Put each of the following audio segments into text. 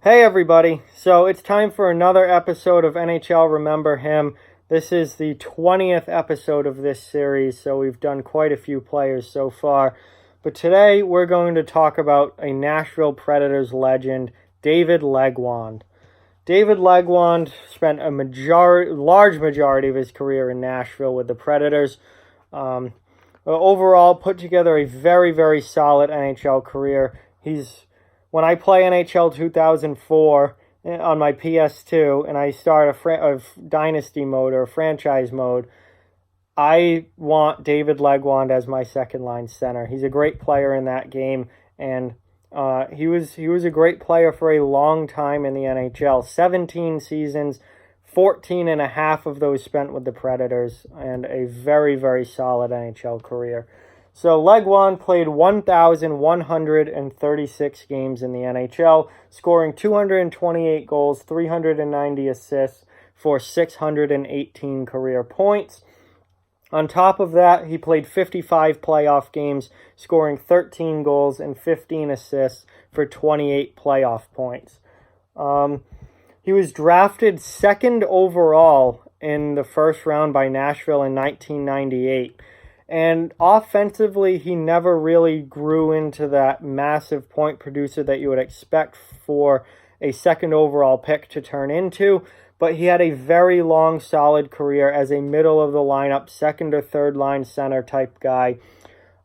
Hey everybody, so it's time for another episode of NHL Remember Him. This is the 20th episode of this series, so we've done quite a few players so far. But today we're going to talk about a Nashville Predators legend, David Legwand. David Legwand spent a large majority of his career in Nashville with the Predators. Overall, put together a very, very solid NHL career. When I play NHL 2004 on my PS2 and I start a dynasty mode or a franchise mode, I want David Legwand as my second line center. He's a great player in that game, and he was a great player for a long time in the NHL. 17 seasons, 14 and a half of those spent with the Predators, and a very, very solid NHL career. So Legwand played 1,136 games in the NHL, scoring 228 goals, 390 assists for 618 career points. On top of that, he played 55 playoff games, scoring 13 goals and 15 assists for 28 playoff points. He was drafted second overall in the first round by Nashville in 1998. And offensively, he never really grew into that massive point producer that you would expect for a second overall pick to turn into. But he had a very long, solid career as a middle of the lineup, second or third line center type guy.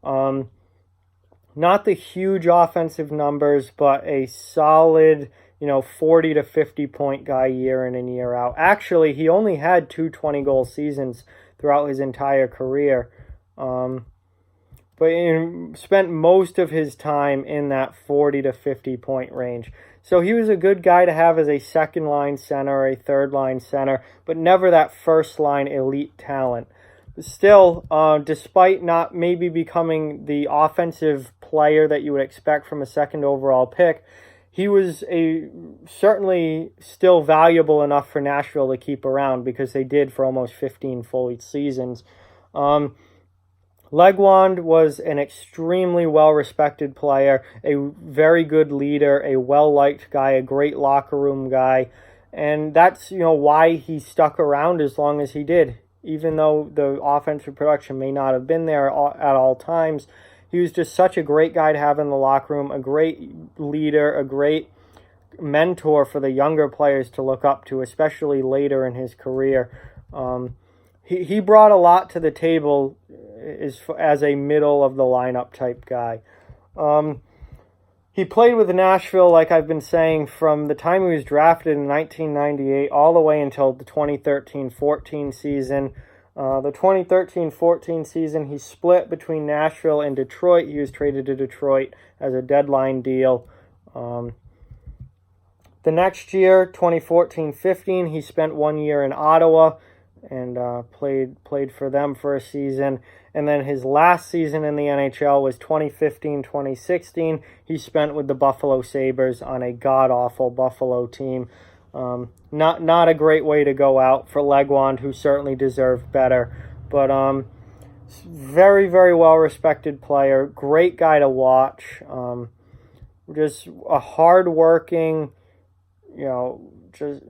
Not the huge offensive numbers, but a solid, 40 to 50 point guy year in and year out. Actually, he only had two 20-goal seasons throughout his entire career. But he spent most of his time in that 40 to 50 point range. So he was a good guy to have as a second line center, a third line center, but never that first line elite talent. Still, despite not maybe becoming the offensive player that you would expect from a second overall pick, he was certainly still valuable enough for Nashville to keep around because they did for almost 15 full seasons. Legwand was an extremely well-respected player, a very good leader, a well-liked guy, a great locker room guy, and that's why he stuck around as long as he did. Even though the offensive production may not have been there at all times, he was just such a great guy to have in the locker room, a great leader, a great mentor for the younger players to look up to, especially later in his career. He brought a lot to the table as a middle of the lineup type guy. He played with Nashville, like I've been saying, from the time he was drafted in 1998 all the way until the 2013-14 season. The 2013-14 season, he split between Nashville and Detroit. He was traded to Detroit as a deadline deal. The next year, 2014-15, he spent 1 year in Ottawa and played for them for a season. And then his last season in the NHL was 2015-2016. He spent with the Buffalo Sabres on a god-awful Buffalo team. Not a great way to go out for Legwand, who certainly deserved better. But very, very well-respected player. Great guy to watch. Just a hard-working, just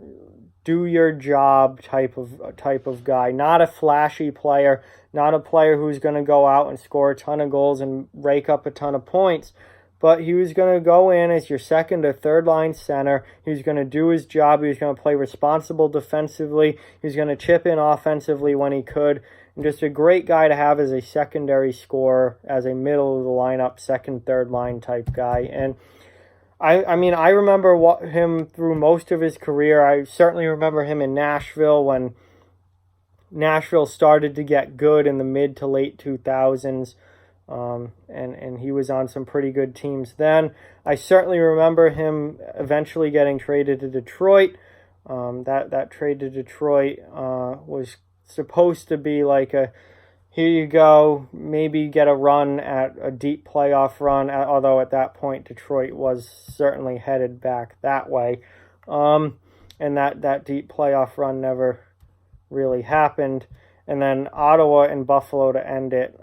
do your job type of guy. Not a flashy player, not a player who's going to go out and score a ton of goals and rake up a ton of points, but he was going to go in as your second or third line center. He was going to do his job. He was going to play responsible defensively. He was going to chip in offensively when he could, and just a great guy to have as a secondary scorer, as a middle of the lineup, second, third line type guy. And I remember him through most of his career. I certainly remember him in Nashville when Nashville started to get good in the mid to late 2000s, and he was on some pretty good teams then. I certainly remember him eventually getting traded to Detroit. That trade to Detroit was supposed to be like here you go, maybe get a run at a deep playoff run, although at that point Detroit was certainly headed back that way. And that deep playoff run never really happened. And then Ottawa and Buffalo to end it.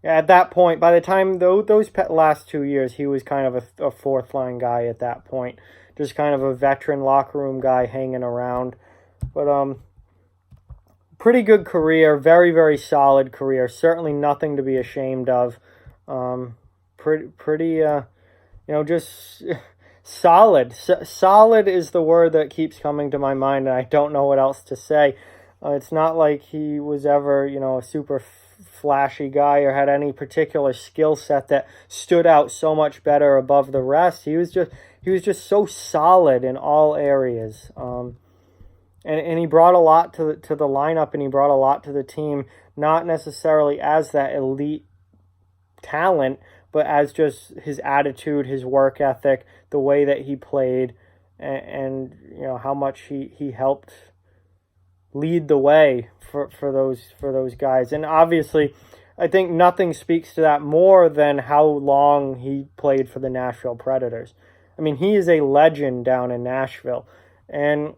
At that point, by the time those last 2 years, he was kind of a fourth line guy at that point, just kind of a veteran locker room guy hanging around. But pretty good career, very very solid career. Certainly nothing to be ashamed of. Pretty just solid. Solid is the word that keeps coming to my mind, and I don't know what else to say. It's not like he was ever, a super flashy guy or had any particular skill set that stood out so much better above the rest. He was just so solid in all areas. And he brought a lot to the lineup, and he brought a lot to the team, not necessarily as that elite talent, but as just his attitude, his work ethic, the way that he played, and how much he helped lead the way for those guys. And obviously, I think nothing speaks to that more than how long he played for the Nashville Predators. I mean, he is a legend down in Nashville, and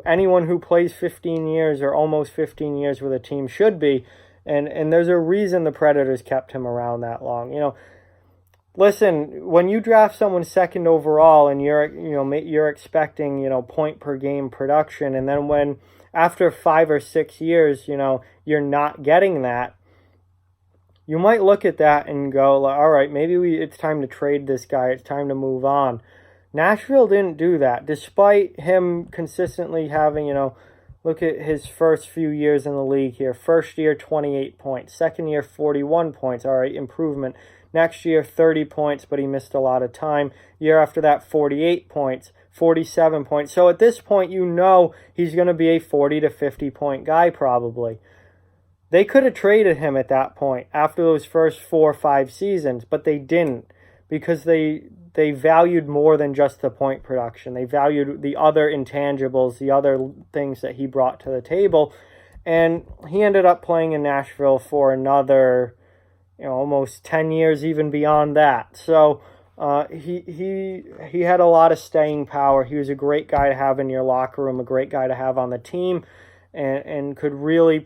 anyone who plays 15 years or almost 15 years with a team should be. And there's a reason the Predators kept him around that long. Listen, when you draft someone second overall and you're expecting, point per game production, and then when after 5 or 6 years, you're not getting that, you might look at that and go, all right, maybe it's time to trade this guy. It's time to move on. Nashville didn't do that, despite him consistently having, look at his first few years in the league here. First year, 28 points. Second year, 41 points. All right, improvement. Next year, 30 points, but he missed a lot of time. Year after that, 48 points, 47 points. So at this point, he's going to be a 40 to 50 point guy probably. They could have traded him at that point after those first 4 or 5 seasons, but they didn't, because they valued more than just the point production. They valued the other intangibles, the other things that he brought to the table. And he ended up playing in Nashville for another, almost 10 years, even beyond that. So he had a lot of staying power. He was a great guy to have in your locker room, a great guy to have on the team, and could really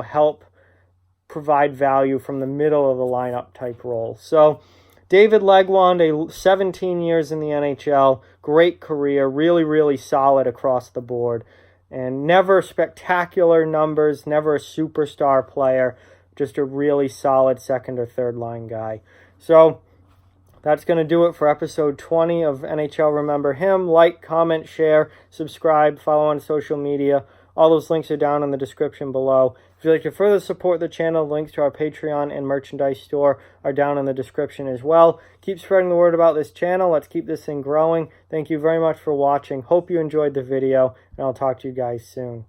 help provide value from the middle of the lineup type role. So David Legwand, 17 years in the NHL, great career, really, really solid across the board, and never spectacular numbers, never a superstar player, just a really solid second or third line guy. So that's going to do it for episode 20 of NHL Remember Him. Like, comment, share, subscribe, follow on social media. All those links are down in the description below. If you'd like to further support the channel, links to our Patreon and merchandise store are down in the description as well. Keep spreading the word about this channel. Let's keep this thing growing. Thank you very much for watching. Hope you enjoyed the video, and I'll talk to you guys soon.